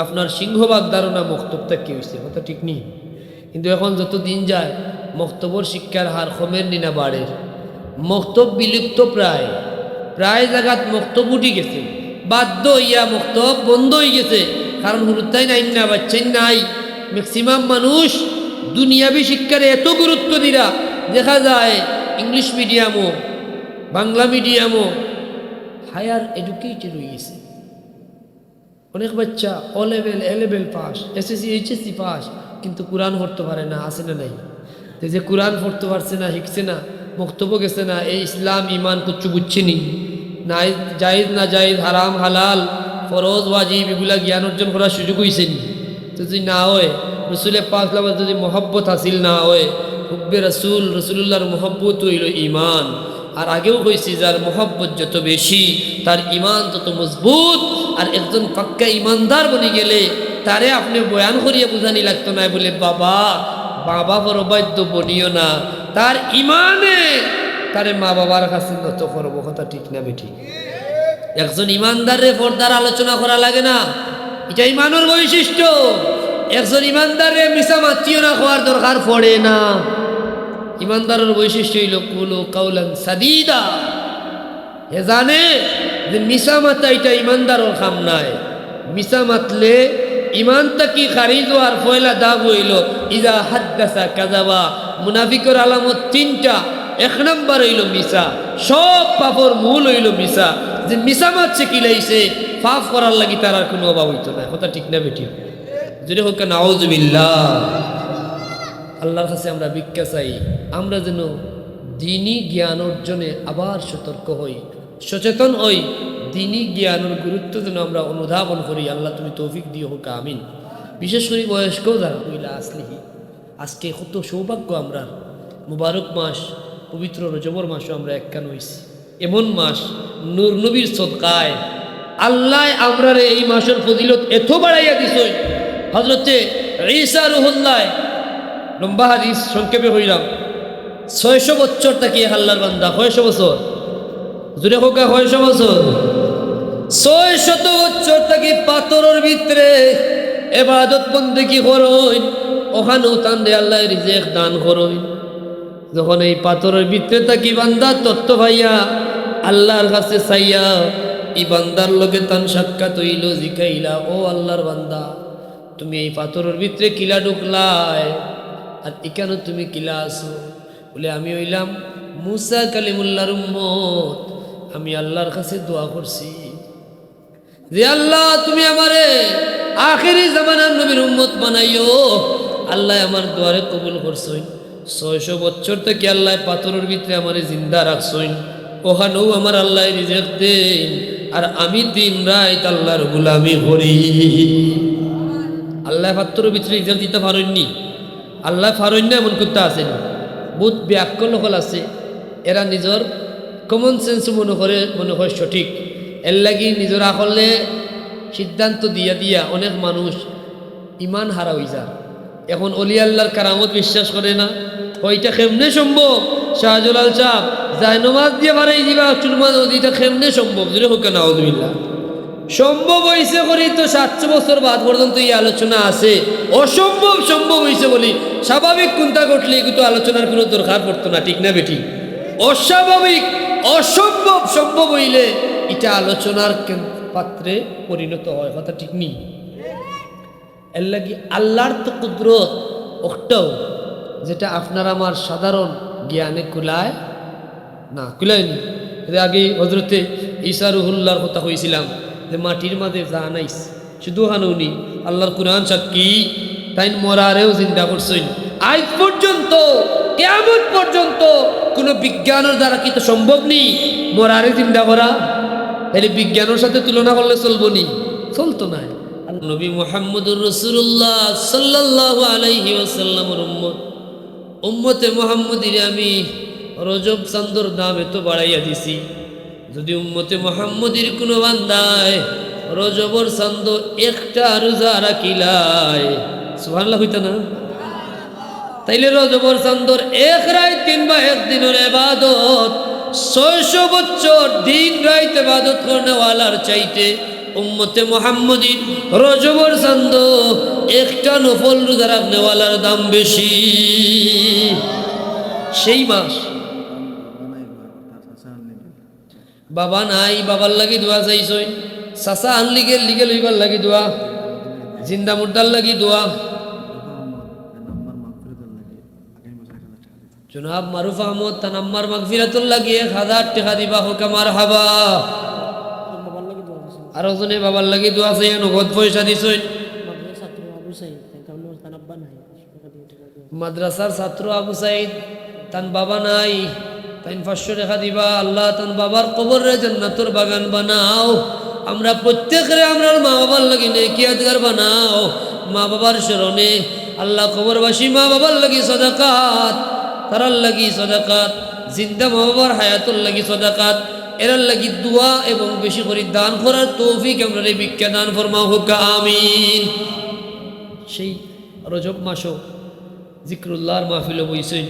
আপনার সিংহভাগ ধারণা মক্তবটা কি হয়েছে, কথা ঠিক নেই। কিন্তু এখন যত দিন যায় মক্তবর শিক্ষার হার কমের নিনা বাড়ে, মক্তব বিলুপ্ত প্রায় জায়গাত মক্তব উঠি গেছে, বাধ্য হইয়া মক্তব বন্ধ হয়ে গেছে। কারণ হুরুতাই নাই না, বাচ্চাই নাই। ম্যাক্সিমাম মানুষ দুনিয়াবী শিক্ষার এত গুরুত্ব দিরা, দেখা যায় ইংলিশ মিডিয়ামও বাংলা মিডিয়ামও হায়ার এডুকেটেড হয়ে গেছে। অনেক বাচ্চা O level, A level pass, SSC HSC pass, কিন্তু কোরআন পড়তে পারে না, আসে না নাই? যে কোরআন পড়তে পারছে না, শিখছে না, বক্তব্য গেছে না, এই ইসলাম ইমান কিচ্ছু বুঝছেনি, নাই জায়েজ না জায়েজ, হারাম হালাল, ফরজ ওয়াজিব, এগুলা জ্ঞান অর্জন করার সুযোগ হয়েছে নি? যদি না হয় রসুলের পাক যদি মহব্বত হাসিল না হয়, হুব্বে রসুল, রসুল্লাহর মহব্বত হইল ইমান। আর আগেও কইছি যার মহব্বত যত বেশি তার ইমান তত মজবুত। আর একজন পাক্কা ইমানদার বনে গেলে তারে আপনি বয়ান করিয়া বুঝানি লাগতো না, বলে বাবা বাবা বড় বাধ্য বনিও না, তার ইমানে তারে মা বাবার কাছে নত করবো। কথা ঠিক না বেঠি? একজন ইমানদারের পর্দার আলোচনা করা লাগে না, এটা ইমানের বৈশিষ্ট্য। একজন ইমানদারে মিশা মাতিও না হওয়ার দরকার পড়ে না। ইমানদারের বৈশিষ্ট্য হইল কুলু কাউলান সাদিদা। হে জানে যে মিশা মাতা এটা ইমানদারের কাম নাই। মিশা মাতলে ইমানটা কি খারিজ হওয়ার পয়লা দাগ হইল ইজা হাদ্দাসা কাযাবা। মুনাফিকের আলামত 3টা। 1 নম্বর হইল মিশা। সব পাপর মূল হইল মিশা। যে মিশা মাতছে কি লাইছে, পাপ করার লাগি তার আর কোনো অভাব হইতো না। কথা ঠিক না বেটি? যদি হোক নাউযুবিল্লাহ। আল্লাহর কাছে আমরা ভিক্ষা চাই, আমরা যেন দ্বীনি জ্ঞান অর্জনে আবার সতর্ক হই, সচেতন হই। দ্বীনি জ্ঞানের গুরুত্ব যেন আমরা অনুধাবন করি। আল্লাহ তুমি তৌফিক দিও, হোক আমিন। বিশেষ করে বয়স্কও যারা হইলা আসলিহি আজকে কত সৌভাগ্য আমরা মুবারক মাস পবিত্র রজবর মাসও আমরা একখান হইছি এমন মাস নূর নবীর সদকায় আল্লাহ আমরার এই মাসের ফজিলত এত বাড়াইয়া দিছই হযরতে ঈসা রুহুল্লাহ লম্বা হাদিস সংক্ষেপে হইলাম 600 বছর থেকে আল্লাহর বান্দা 600 বছর জুড়ে হোকা 600 বছর 600 বছর থেকে পাথরের ভিতরে ইবাদত বন্দেগি করইন ওখানেও তান্দে আল্লাহ রিজিক দান করইন যখন এই পাথরের ভিতরে থাকি বান্দা তত্ত্ব ভাইয়া আল্লাহর কাছে চাইয়া এই বান্দার লগে তান সাক্ষাৎ হইল জিকাইলা ও আল্লাহর বান্দা তুমি এই পাথরের ভিতরে কিলা ঢুকলাই আর এখানে তুমি কিলা আসো বলে আমি হইলাম মুসা কালিমুল্লাহর উম্মত আমি আল্লাহর কাছে দোয়া করছি যে আল্লাহ তুমি আমারে আখেরি জামানার নবীর উম্মত বানাইও আল্লাহ আমার দোয়ারে কবুল করছইন 600 বছর থেকে আল্লাহ পাথরের ভিতরে আমারে জিন্দা রাখছইন ওখানেও আমার আল্লাহ রিজিক দেন আর আমি দিন রাত আল্লাহর গোলামি করি আল্লাহ পাথরের ভিতরে রিজিক দিতে পারেননি আল্লাহ পারেন না এমন করতে আসেন বহুত ব্যাকল হল আছে এরা নিজের কমন সেন্স মনে হয় সঠিক এর লাগি নিজের আকলে সিদ্ধান্ত দিয়া দিয়া অনেক মানুষ ইমান হারা হয়ে যায় এখন অলি আল্লাহর কারামত বিশ্বাস করে না ওইটা কেমনে সম্ভব শাহজলাল সাহেব যায় নমাজ দিয়ে বাড়াই দিবা চুলমান ওইটা কেমনে সম্ভব যদি হোক না আউযুবিল্লাহ সম্ভব হয়েছে করি তো 700 বছর বাদ পর্যন্ত এই আলোচনা আছে অসম্ভব সম্ভব হয়েছে বলি স্বাভাবিক কোনটা ঘটলে কিন্তু আলোচনার কোনো দরকার পড়তো না ঠিক না বেটি অস্বাভাবিক অসম্ভব সম্ভব হইলে এটা আলোচনার পাত্রে পরিণত হয় কথা ঠিক নেই এর লাগি আল্লাহর তো কুদরত ওটাও যেটা আপনার আমার সাধারণ জ্ঞানে কুলায় না কুলায়নি আগে হজরতে ঈসা রুহুল্লাহর কথা কইছিলাম যে মাটির মাঝে যা নাইস শুধু হানুনি আল্লাহর কুরআন সাক্ষী তাই মরারেও চিন্তা করছেন আজ পর্যন্ত কিয়ামত পর্যন্ত কোনো বিজ্ঞানের দ্বারা কি তো সম্ভব নেই মরারে চিন্তা করা এর বিজ্ঞানের সাথে তুলনা করলে চলবো নি চলতো না নবী মুহাম্মদুর রাসূলুল্লাহ সাল্লাল্লাহু আলাইহি ওয়াসাল্লামের উম্মতে মুহাম্মদীর আমি রজব চাঁদর দাম এত বাড়াইয়া দিছি যদি উম্মতে মুহাম্মদীর কোনো বান্দায় রজবর চাঁদ একটা রোজা রাখিলায় সুবহানাল্লাহ হইতা না তাইলে রজবর চাঁদর এক রাত কিংবা একদিনের ইবাদত 600 বছর দিন রাত ইবাদত করনেওয়ালার চাইতে উম্মতে মুহাম্মদীর রজবর চাঁদ একটা নফল রোজা রাখনেওয়ালার দাম বেশি সেই মাস বাবা নাই বাবার লাগি দোয়া চাইছই চাচা আনলি গেল লিগেল হইবার লাগি দোয়া জিন্দা মুর্দার লাগি দোয়া জনাব মারুফ আহমদ তান আম্মার মাগফিরাতুল লাগি 1000 টাকা দিবা হোক মারহাবা আর ওজনে বাবার লাগি দোয়া চাই নগদ পয়সা দিছই মাদ্রাসার ছাত্র আবু সাইদ তান বাবা নাই তাই 500 টাকা দিবা আল্লাহ তান বাবার কবরে জান্নাতের বাগান বানাও আমরা প্রত্যেকরে আমরার মা বাবার লাগি নেকি আদগার বানাও মা বাবার শরণে আল্লাহ কবরবাসী মা বাবার লাগি সাদাকাত তারার লাগি সাদাকাত জিন্দা মা বাবার হায়াতুল লাগি সাদাকাত এরার লাগি দোয়া এবং বেশি করে দান করার তৌফিক আমরা রে ভিক্ষা দান ফরমাও হোক আমিন সেই রজব মাসও জিকরুল্লাহর মাহফিলে বইছেন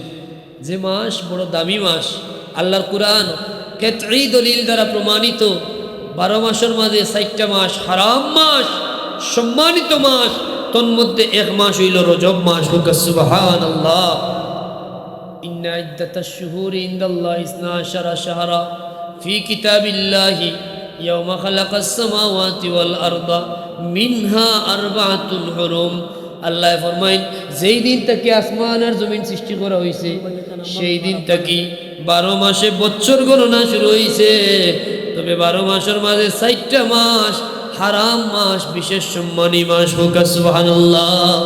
যে মাস বড় দামি মাস আল্লাহর কুরআন কেতঈ দলিল দ্বারা প্রমাণিত 12 মাসের মাঝে 4টা মাস হারাম মাস সম্মানিত মাস তন্মধ্যে এক মাস হইল রজব মাস হোক সুবহানাল্লাহ ইন্না ইদ্দাতাশ শুহুরি ইনদাল্লাহি 12 শাহরা ফি কিতাবিল্লাহি ইয়াওমা খালাকাস সামাওয়াতি ওয়াল আরদা মিনহা আরবাআতুন হুরুম আল্লাহ ফরমাইন যেই দিন থেকে আসমান আর জমিন সৃষ্টি করা হয়েছে সেই দিন থেকে 12 মাসে বছর গণনা শুরু হয়েছে তবে 12 মাসের মাঝে 4টা মাস হারাম মাস বিশেষ সম্মানী মাস হোক সুবহানাল্লাহ।